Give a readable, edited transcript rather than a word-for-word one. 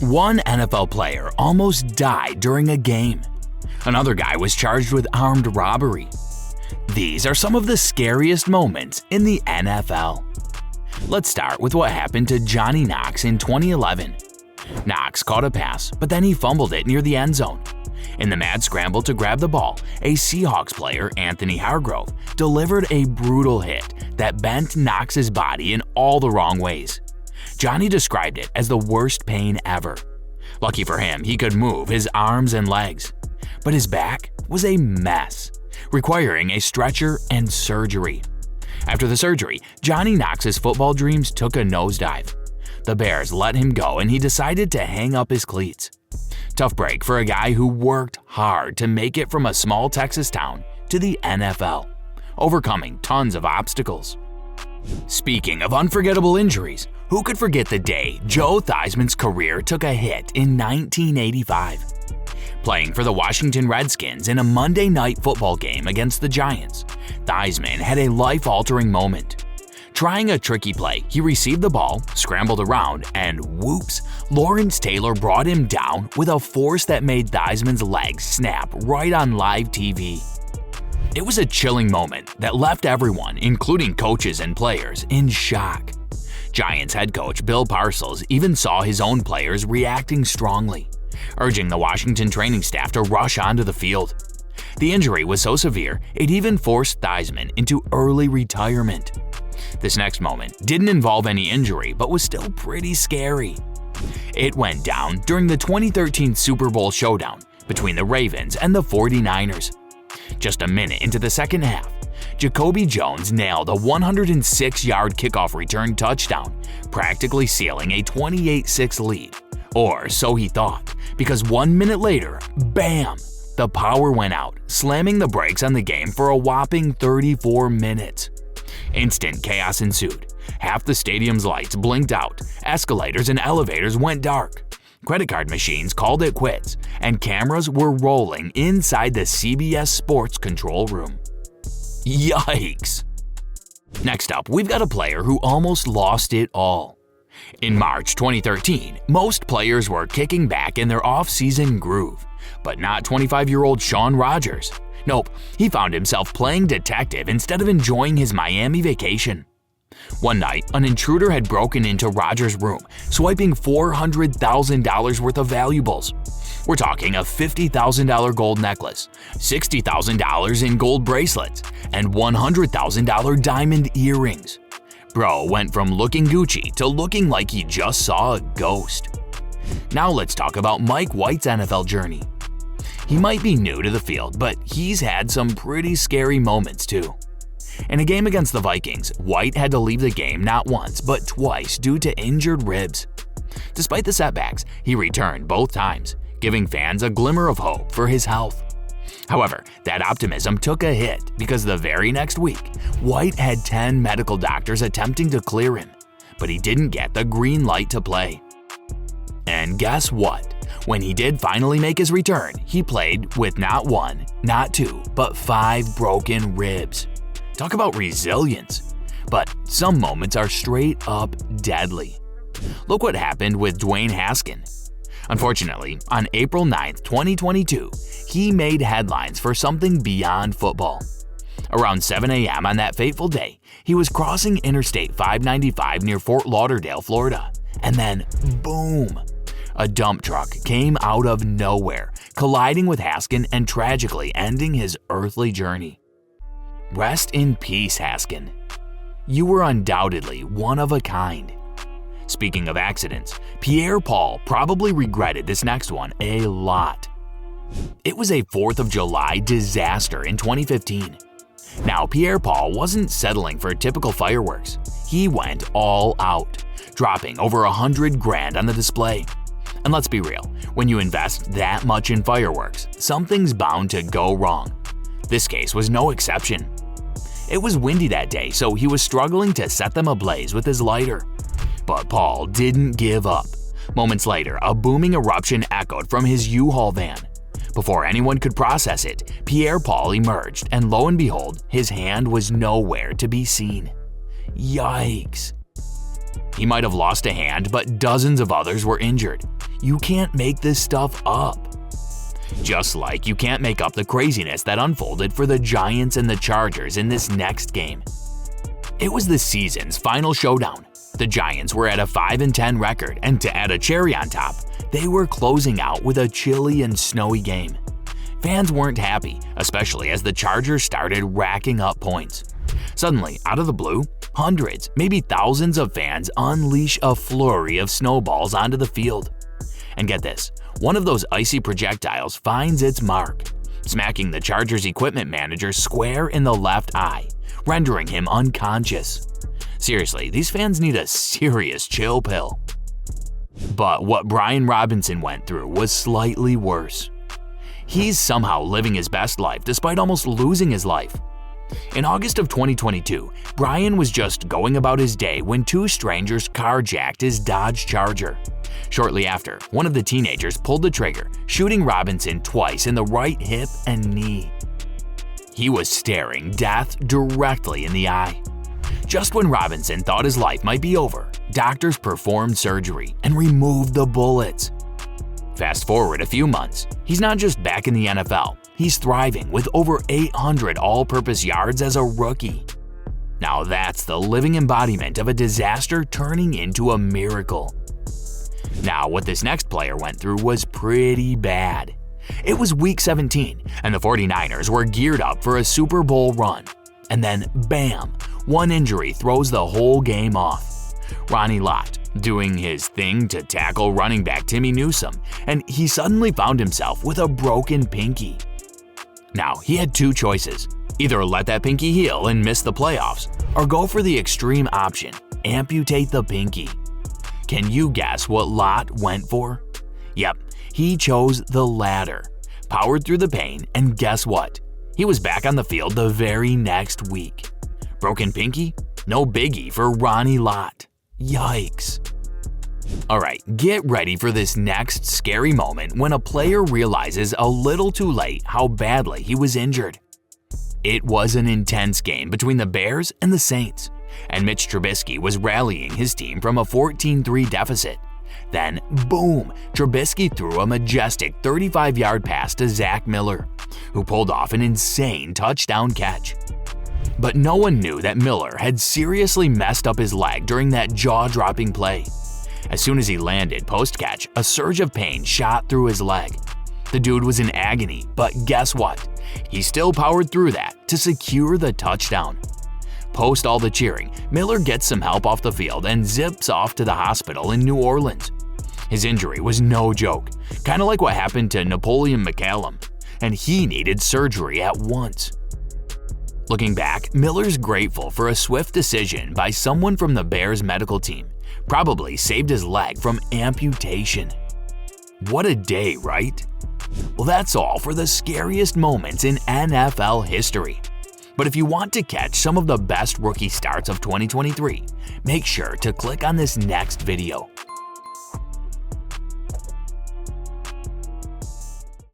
One NFL player almost died during a game. Another guy was charged with armed robbery. These are some of the scariest moments in the NFL. Let's start with what happened to Johnny Knox in 2011. Knox caught a pass, but then he fumbled it near the end zone. In the mad scramble to grab the ball, a Seahawks player, Anthony Hargrove, delivered a brutal hit that bent Knox's body in all the wrong ways. Johnny described it as the worst pain ever. Lucky for him, he could move his arms and legs. But his back was a mess, requiring a stretcher and surgery. After the surgery, Johnny Knox's football dreams took a nosedive. The Bears let him go and he decided to hang up his cleats. Tough break for a guy who worked hard to make it from a small Texas town to the NFL, overcoming tons of obstacles. Speaking of unforgettable injuries, who could forget the day Joe Theismann's career took a hit in 1985? Playing for the Washington Redskins in a Monday Night Football game against the Giants, Theismann had a life-altering moment. Trying a tricky play, he received the ball, scrambled around, and whoops, Lawrence Taylor brought him down with a force that made Theismann's legs snap right on live TV. It was a chilling moment that left everyone, including coaches and players, in shock. Giants head coach Bill Parcells even saw his own players reacting strongly, urging the Washington training staff to rush onto the field. The injury was so severe, it even forced Theismann into early retirement. This next moment didn't involve any injury, but was still pretty scary. It went down during the 2013 Super Bowl showdown between the Ravens and the 49ers. Just a minute into the second half, Jacoby Jones nailed a 106-yard kickoff return touchdown, practically sealing a 28-6 lead. Or so he thought, because 1 minute later, bam! The power went out, slamming the brakes on the game for a whopping 34 minutes. Instant chaos ensued. Half the stadium's lights blinked out, escalators and elevators went dark. Credit card machines called it quits, and cameras were rolling inside the CBS Sports control room. Yikes! Next up, we've got a player who almost lost it all. In March 2013, most players were kicking back in their off-season groove, but not 25-year-old Shawn Rogers. Nope, he found himself playing detective instead of enjoying his Miami vacation. One night, an intruder had broken into Rogers' room, swiping $400,000 worth of valuables. We're talking a $50,000 gold necklace, $60,000 in gold bracelets, and $100,000 diamond earrings. Bro went from looking Gucci to looking like he just saw a ghost. Now let's talk about Mike White's NFL journey. He might be new to the field, but he's had some pretty scary moments too. In a game against the Vikings, White had to leave the game not once but twice due to injured ribs. Despite the setbacks, he returned both times, giving fans a glimmer of hope for his health. However, that optimism took a hit because the very next week, White had 10 medical doctors attempting to clear him, but he didn't get the green light to play. And guess what? When he did finally make his return, he played with not one, not two, but 5 broken ribs. Talk about resilience. But some moments are straight up deadly. Look what happened with Dwayne Haskins. Unfortunately, on April 9, 2022, he made headlines for something beyond football. Around 7 a.m. on that fateful day, he was crossing Interstate 595 near Fort Lauderdale, Florida. And then, boom! A dump truck came out of nowhere, colliding with Haskin and tragically ending his earthly journey. Rest in peace, Haskin. You were undoubtedly one of a kind. Speaking of accidents, Pierre-Paul probably regretted this next one a lot. It was a 4th of July disaster in 2015. Now, Pierre-Paul wasn't settling for typical fireworks. He went all out, dropping over $100,000 on the display. And let's be real, when you invest that much in fireworks, something's bound to go wrong. This case was no exception. It was windy that day, so he was struggling to set them ablaze with his lighter. But Paul didn't give up. Moments later, a booming eruption echoed from his U-Haul van. Before anyone could process it, Pierre-Paul emerged, and lo and behold, his hand was nowhere to be seen. Yikes! He might have lost a hand, but dozens of others were injured. You can't make this stuff up. Just like you can't make up the craziness that unfolded for the Giants and the Chargers in this next game. It was the season's final showdown. The Giants were at a 5-10 record, and to add a cherry on top, they were closing out with a chilly and snowy game. Fans weren't happy, especially as the Chargers started racking up points. Suddenly, out of the blue, hundreds, maybe thousands of fans unleash a flurry of snowballs onto the field. And get this, one of those icy projectiles finds its mark, smacking the Chargers equipment manager square in the left eye, rendering him unconscious. Seriously, these fans need a serious chill pill. But what Brian Robinson went through was slightly worse. He's somehow living his best life despite almost losing his life. In August of 2022, Brian was just going about his day when two strangers carjacked his Dodge Charger. Shortly after, one of the teenagers pulled the trigger, shooting Robinson twice in the right hip and knee. He was staring death directly in the eye. Just when Robinson thought his life might be over, doctors performed surgery and removed the bullets. Fast forward a few months, he's not just back in the NFL, he's thriving with over 800 all-purpose yards as a rookie. Now that's the living embodiment of a disaster turning into a miracle. Now what this next player went through was pretty bad. It was Week 17, and the 49ers were geared up for a Super Bowl run. And then, bam, one injury throws the whole game off. Ronnie Lott doing his thing to tackle running back Timmy Newsome, and he suddenly found himself with a broken pinky. Now, he had two choices. Either let that pinky heal and miss the playoffs, or go for the extreme option, amputate the pinky. Can you guess what Lott went for? Yep, he chose the latter, powered through the pain, and guess what? He was back on the field the very next week. Broken pinky? No biggie for Ronnie Lott. Yikes. Alright, get ready for this next scary moment when a player realizes a little too late how badly he was injured. It was an intense game between the Bears and the Saints, and Mitch Trubisky was rallying his team from a 14-3 deficit. Then, boom, Trubisky threw a majestic 35-yard pass to Zach Miller, who pulled off an insane touchdown catch. But no one knew that Miller had seriously messed up his leg during that jaw-dropping play. As soon as he landed post-catch, a surge of pain shot through his leg. The dude was in agony, but guess what? He still powered through that to secure the touchdown. Post all the cheering, Miller gets some help off the field and zips off to the hospital in New Orleans. His injury was no joke, kind of like what happened to Napoleon McCallum, and he needed surgery at once. Looking back, Miller's grateful for a swift decision by someone from the Bears medical team. Probably saved his leg from amputation. What a day, right? Well, that's all for the scariest moments in NFL history. But if you want to catch some of the best rookie starts of 2023, make sure to click on this next video.